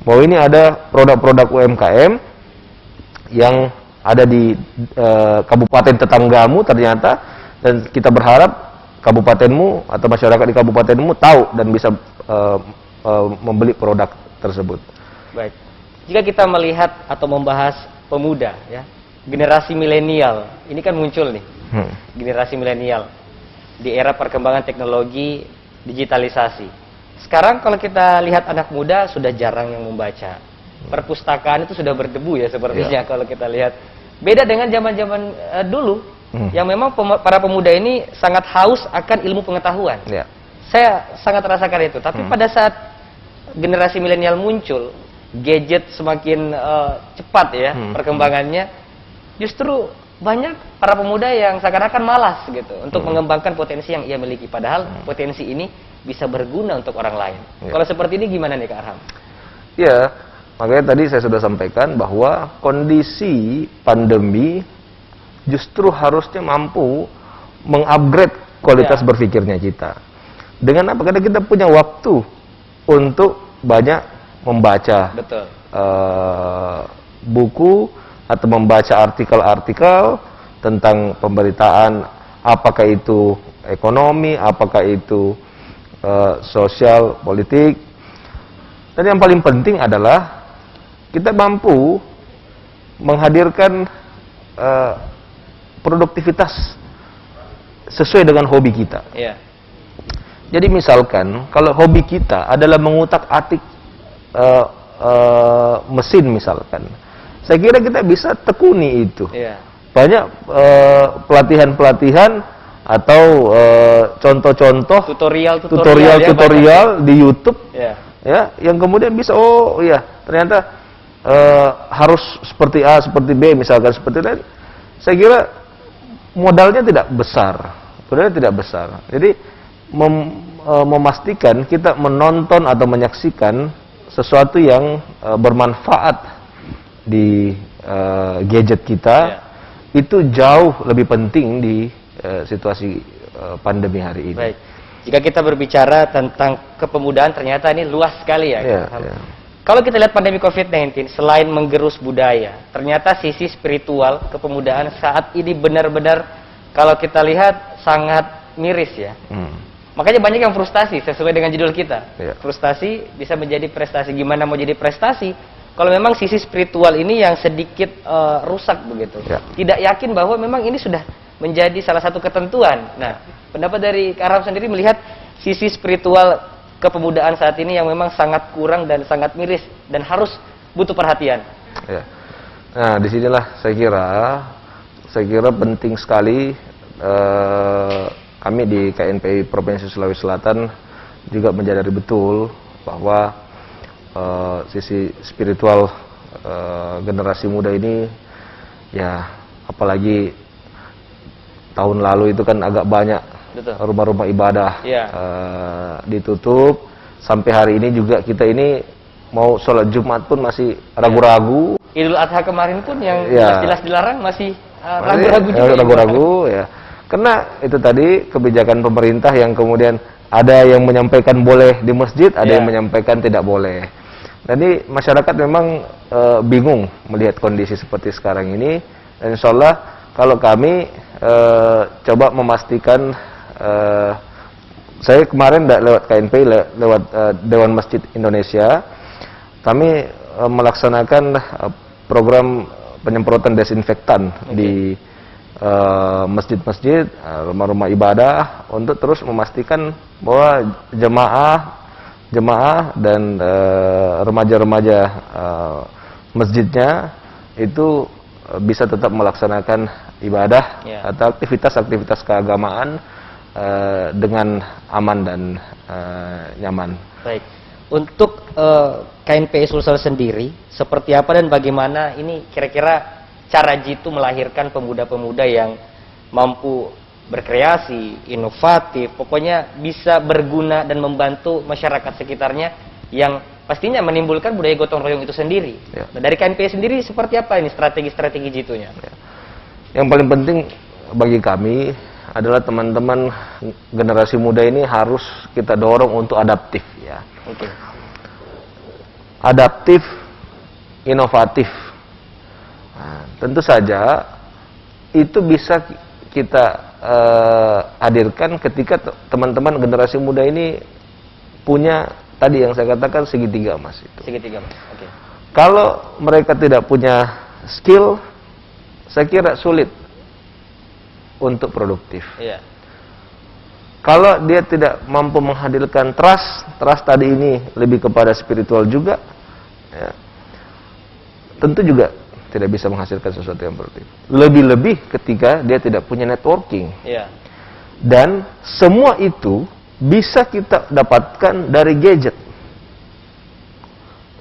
Bahwa ini ada produk-produk UMKM yang ada di kabupaten tetanggamu ternyata, dan kita berharap kabupatenmu atau masyarakat di kabupatenmu tahu dan bisa membeli produk tersebut. Baik. Jika kita melihat atau membahas pemuda, ya, generasi milenial, ini kan muncul nih, generasi milenial di era perkembangan teknologi, digitalisasi. Sekarang kalau kita lihat anak muda sudah jarang yang membaca. Perpustakaan itu sudah berdebu ya sepertinya kalau kita lihat. Beda dengan zaman-zaman dulu yang memang para pemuda ini sangat haus akan ilmu pengetahuan. Saya sangat rasakan itu. Tapi pada saat generasi milenial muncul, gadget semakin cepat ya perkembangannya, justru banyak para pemuda yang seakan-akan malas gitu untuk mengembangkan potensi yang ia miliki. Padahal potensi ini bisa berguna untuk orang lain. Kalau seperti ini gimana nih Kak Arham? Ya, Makanya tadi saya sudah sampaikan bahwa kondisi pandemi justru harusnya mampu mengupgrade kualitas berpikirnya kita. Dengan apa? Karena kita punya waktu untuk banyak membaca buku atau membaca artikel-artikel tentang pemberitaan, apakah itu ekonomi, apakah itu sosial, politik. Dan yang paling penting adalah kita mampu menghadirkan produktivitas sesuai dengan hobi kita. Jadi misalkan kalau hobi kita adalah mengutak-atik mesin misalkan, saya kira kita bisa tekuni itu. Banyak pelatihan-pelatihan atau contoh-contoh tutorial di YouTube, ya, yang kemudian bisa ternyata harus seperti A, seperti B, misalkan seperti lain. Saya kira modalnya tidak besar, Jadi memastikan kita menonton atau menyaksikan sesuatu yang bermanfaat di gadget kita, itu jauh lebih penting di situasi pandemi hari ini. Baik. Jika kita berbicara tentang kepemudaan, ternyata ini luas sekali ya. Kalau kita lihat pandemi COVID-19, selain menggerus budaya, ternyata sisi spiritual kepemudaan saat ini benar-benar kalau kita lihat sangat miris ya. Makanya banyak yang frustasi, sesuai dengan judul kita. Frustasi bisa menjadi prestasi. Gimana mau jadi prestasi kalau memang sisi spiritual ini yang sedikit rusak begitu. Tidak yakin bahwa memang ini sudah menjadi salah satu ketentuan. Nah, pendapat dari Kak Aram sendiri melihat sisi spiritual kepemudaan saat ini yang memang sangat kurang dan sangat miris dan harus butuh perhatian. Nah, disinilah saya kira penting sekali kami di KNPI Provinsi Sulawesi Selatan juga menyadari betul bahwa sisi spiritual generasi muda ini, ya apalagi tahun lalu itu kan agak banyak rumah-rumah ibadah ditutup. Sampai hari ini juga kita ini mau sholat Jumat pun masih ragu-ragu. Idul Adha kemarin pun yang jelas dilarang masih ragu-ragu juga. Ragu-ragu ya. Karena itu tadi kebijakan pemerintah yang kemudian ada yang menyampaikan boleh di masjid, ada yang menyampaikan tidak boleh. Jadi masyarakat memang bingung melihat kondisi seperti sekarang ini. Dan insya Allah kalau kami coba memastikan, saya kemarin lewat KNPI, lewat Dewan Masjid Indonesia, kami melaksanakan program penyemprotan desinfektan di masjid-masjid, rumah-rumah ibadah, untuk terus memastikan bahwa jemaah dan remaja-remaja masjidnya itu bisa tetap melaksanakan ibadah atau aktivitas-aktivitas keagamaan dengan aman dan nyaman. Baik. Untuk KNPI Sulsel sendiri, seperti apa dan bagaimana ini kira-kira cara Jitu melahirkan pemuda-pemuda yang mampu berkreasi, inovatif, pokoknya bisa berguna dan membantu masyarakat sekitarnya yang pastinya menimbulkan budaya gotong royong itu sendiri. Nah, dari KNPI sendiri seperti apa ini strategi-strategi Jitunya? Yang paling penting bagi kami adalah teman-teman generasi muda ini harus kita dorong untuk adaptif ya. Adaptif, inovatif. Nah, tentu saja itu bisa kita hadirkan ketika teman-teman generasi muda ini punya tadi yang saya katakan segitiga emas itu. Segitiga emas. Kalau mereka tidak punya skill, saya kira sulit untuk produktif. Kalau dia tidak mampu menghadirkan trust tadi ini lebih kepada spiritual juga, ya, tentu juga tidak bisa menghasilkan sesuatu yang produktif. Lebih-lebih ketika dia tidak punya networking. Dan semua itu bisa kita dapatkan dari gadget.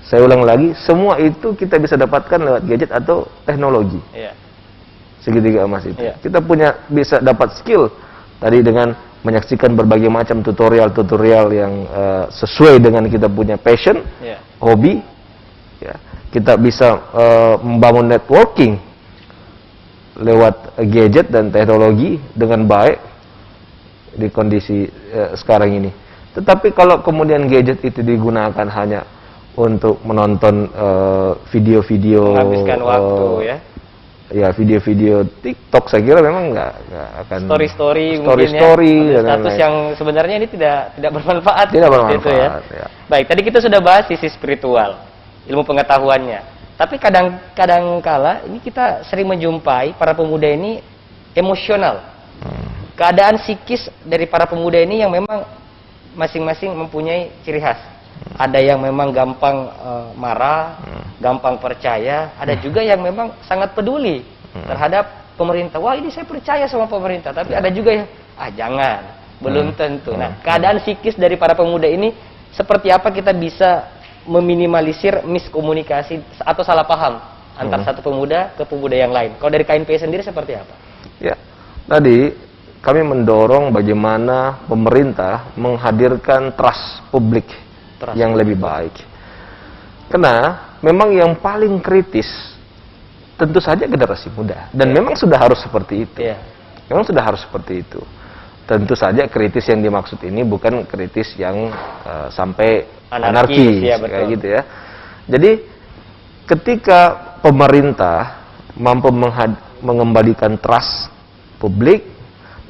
Saya ulang lagi, semua itu kita bisa dapatkan lewat gadget atau teknologi. Segitiga emas itu. Kita bisa dapat skill tadi dengan menyaksikan berbagai macam tutorial-tutorial yang sesuai dengan kita punya passion, hobi, ya, kita bisa membangun networking lewat gadget dan teknologi dengan baik di kondisi sekarang ini. Tetapi kalau kemudian gadget itu digunakan hanya untuk menonton video-video, menghabiskan waktu ya video-video TikTok, saya kira memang nggak akan story dan status yang sebenarnya ini tidak bermanfaat. Tidak bermanfaat. Gitu ya. Ya. Baik, tadi kita sudah bahas sisi spiritual, ilmu pengetahuannya. Tapi kadang kala ini kita sering menjumpai para pemuda ini emosional. Keadaan psikis dari para pemuda ini yang memang masing-masing mempunyai ciri khas. Ada yang memang gampang marah, gampang percaya. Ada juga yang memang sangat peduli terhadap pemerintah. Wah, ini saya percaya sama pemerintah. Tapi ada juga yang, jangan, belum tentu. Nah, keadaan psikis dari para pemuda ini seperti apa kita bisa meminimalisir miskomunikasi atau salah paham antar satu pemuda ke pemuda yang lain. Kalau dari KNPI sendiri seperti apa? Ya, tadi kami mendorong bagaimana pemerintah menghadirkan trust publik yang lebih baik. Karena memang yang paling kritis tentu saja generasi muda, dan memang sudah harus seperti itu. Memang sudah harus seperti itu. Tentu saja kritis yang dimaksud ini bukan kritis yang sampai anarkis kayak gitu ya. Jadi ketika pemerintah mampu mengembalikan trust publik,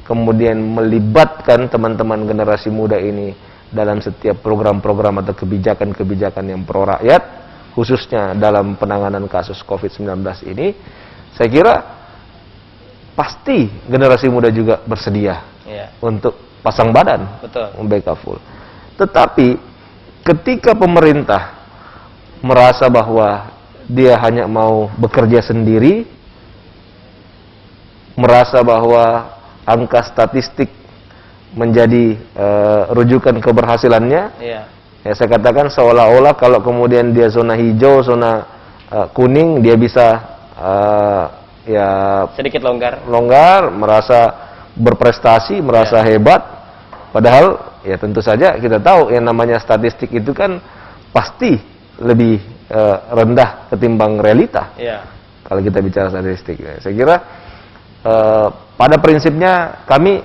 kemudian melibatkan teman-teman generasi muda ini dalam setiap program-program atau kebijakan-kebijakan yang pro rakyat, khususnya dalam penanganan kasus COVID-19 ini, saya kira pasti generasi muda juga bersedia untuk pasang badan, membackup full. Tetapi ketika pemerintah merasa bahwa dia hanya mau bekerja sendiri, merasa bahwa angka statistik menjadi rujukan keberhasilannya, ya saya katakan seolah-olah kalau kemudian dia zona hijau, zona kuning, dia bisa ya sedikit longgar, merasa berprestasi, merasa hebat. Padahal ya tentu saja kita tahu yang namanya statistik itu kan pasti lebih rendah ketimbang realita. Kalau kita bicara statistik, saya kira pada prinsipnya kami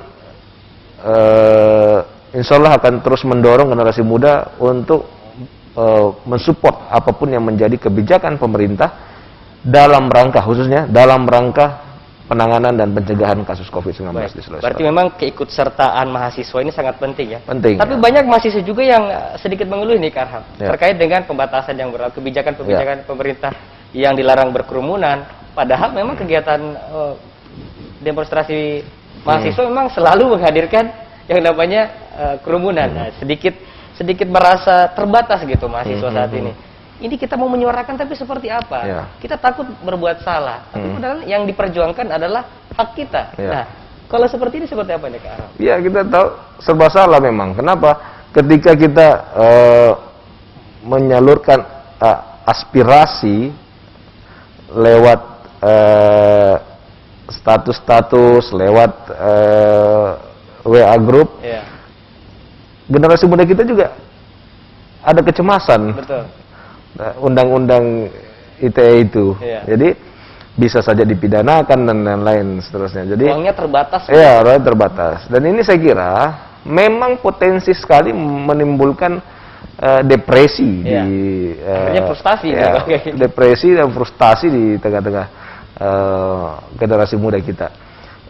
insya Allah akan terus mendorong generasi muda untuk mensupport apapun yang menjadi kebijakan pemerintah dalam rangka, khususnya dalam rangka penanganan dan pencegahan kasus COVID-19 di Sulawesi. Berarti memang keikutsertaan mahasiswa ini sangat penting ya. Penting. Tapi banyak mahasiswa juga yang sedikit mengeluh nih Kak Arham, terkait dengan pembatasan yang berlaku, kebijakan-kebijakan pemerintah yang dilarang berkerumunan. Padahal memang kegiatan demonstrasi mahasiswa memang selalu menghadirkan yang namanya kerumunan. Nah, sedikit merasa terbatas gitu mahasiswa saat ini. Ini kita mau menyuarakan tapi seperti apa? Kita takut berbuat salah. Tapi padahal yang diperjuangkan adalah hak kita. Nah, kalau seperti ini seperti apa nih Kak Arham? Iya, kita tahu serba salah memang. Kenapa? Ketika kita menyalurkan aspirasi lewat status-status, lewat WA group, generasi muda kita juga ada kecemasan. Betul. Undang-undang ITE itu, jadi bisa saja dipidanakan dan lain-lain seterusnya. Jadi ruangnya terbatas. Iya, ruangnya terbatas. Dan ini saya kira memang potensi sekali menimbulkan depresi frustasi, depresi dan frustasi di tengah-tengah generasi muda kita.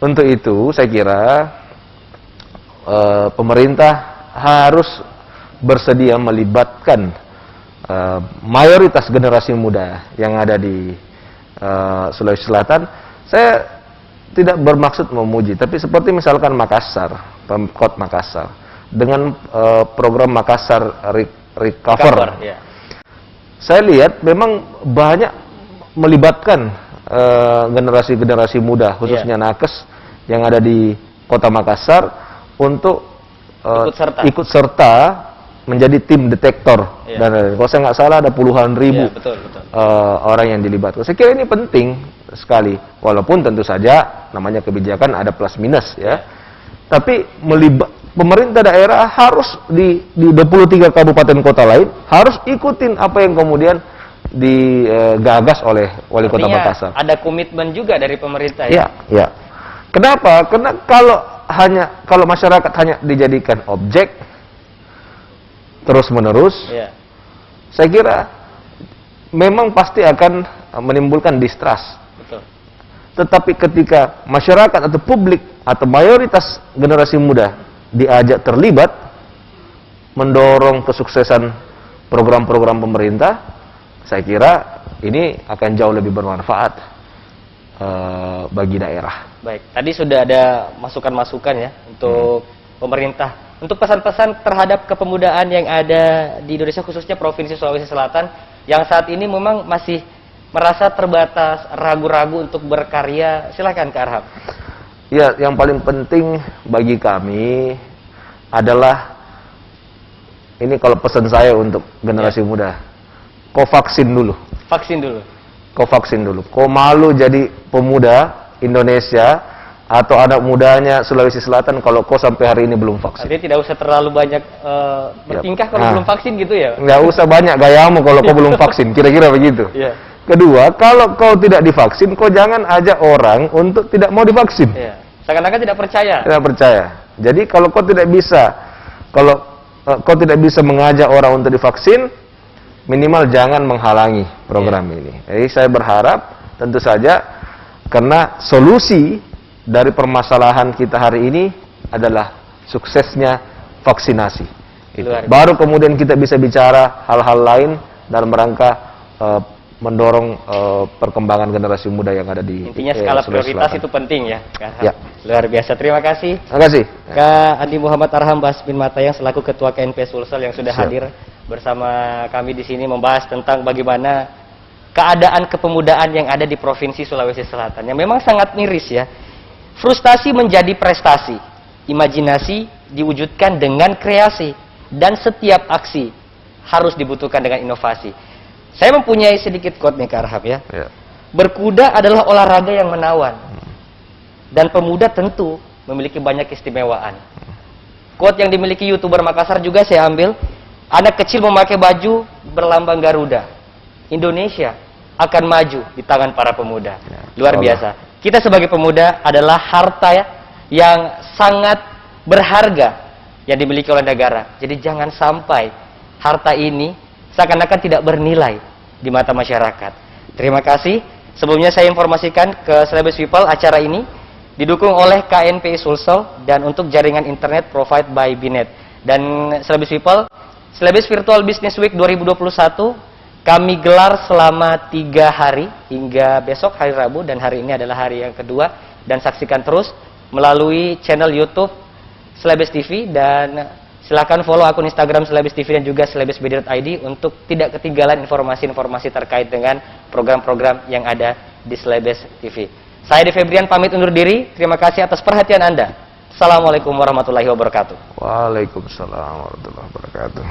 Untuk itu saya kira pemerintah harus bersedia melibatkan mayoritas generasi muda yang ada di Sulawesi Selatan. Saya tidak bermaksud memuji, tapi seperti misalkan Makassar, Pemkot Makassar dengan program Makassar Recover. Saya lihat memang banyak melibatkan generasi-generasi muda, khususnya nakes yang ada di Kota Makassar untuk ikut serta menjadi tim detektor. Dan kalau saya nggak salah ada puluhan ribu orang yang dilibatkan. Saya kira ini penting sekali, walaupun tentu saja namanya kebijakan ada plus minus ya. Tapi pemerintah daerah harus di 23 kabupaten kota lain harus ikutin apa yang kemudian digagas oleh Wali Kota Artinya Makassar. ada komitmen juga dari pemerintah Ya, ya. Kenapa? Karena kalau masyarakat hanya dijadikan objek terus-menerus, Ya. saya kira memang pasti akan menimbulkan distrust. Betul. Tetapi ketika masyarakat atau publik atau mayoritas generasi muda diajak terlibat mendorong kesuksesan program-program pemerintah, saya kira ini akan jauh lebih bermanfaat bagi daerah. Baik, tadi sudah ada masukan-masukan ya untuk pemerintah. Untuk pesan-pesan terhadap kepemudaan yang ada di Indonesia, khususnya Provinsi Sulawesi Selatan, yang saat ini memang masih merasa terbatas, ragu-ragu untuk berkarya, silakan Kak Arham. Ya, yang paling penting bagi kami adalah, ini kalau pesan saya untuk generasi muda, kau vaksin dulu. Vaksin dulu. Kau vaksin dulu. Kau malu jadi pemuda Indonesia atau anak mudanya Sulawesi Selatan kalau kau sampai hari ini belum vaksin. Artinya tidak usah terlalu banyak bertingkah kalau belum vaksin gitu ya? Nggak usah banyak gayamu kalau kau belum vaksin, kira-kira begitu. Iya. Kedua, kalau kau tidak divaksin, kau jangan ajak orang untuk tidak mau divaksin. Iya. Seakan-akan tidak percaya. Tidak percaya. Jadi kalau kau tidak bisa mengajak orang untuk divaksin, minimal jangan menghalangi program ini. Jadi saya berharap tentu saja, karena solusi dari permasalahan kita hari ini adalah suksesnya vaksinasi. Baru kemudian kita bisa bicara hal-hal lain dalam rangka mendorong perkembangan generasi muda yang ada di intinya skala prioritas itu penting ya, Kak. Ya. Luar biasa. Terima kasih. Terima kasih. Kak Andi Muhammad Arham Basmin Matayang selaku Ketua KNP Sulsel yang sudah hadir bersama kami di sini membahas tentang bagaimana keadaan kepemudaan yang ada di Provinsi Sulawesi Selatan yang memang sangat miris ya. Frustasi menjadi prestasi, imajinasi diwujudkan dengan kreasi, dan setiap aksi harus dibutuhkan dengan inovasi. Saya mempunyai sedikit quote nih Kak Arham ya. Berkuda adalah olahraga yang menawan, dan pemuda tentu memiliki banyak keistimewaan. Quote yang dimiliki YouTuber Makassar juga saya ambil. Anak kecil memakai baju berlambang Garuda. Indonesia akan maju di tangan para pemuda. Luar biasa. Kita sebagai pemuda adalah harta yang sangat berharga yang dimiliki oleh negara. Jadi jangan sampai harta ini seakan-akan tidak bernilai di mata masyarakat. Terima kasih. Sebelumnya saya informasikan ke Celebes People, acara ini didukung oleh KNPI Sulsel dan untuk jaringan internet provide by Binet. Dan Celebes People, Celebes Virtual Business Week 2021 kami gelar selama 3 hari hingga besok hari Rabu, dan hari ini adalah hari yang kedua. Dan saksikan terus melalui channel YouTube Celebes TV, dan silakan follow akun Instagram Celebes TV dan juga celebesbd.id untuk tidak ketinggalan informasi-informasi terkait dengan program-program yang ada di Celebes TV. Saya Di Febrian pamit undur diri. Terima kasih atas perhatian Anda. Assalamualaikum warahmatullahi wabarakatuh. Waalaikumsalam warahmatullahi wabarakatuh.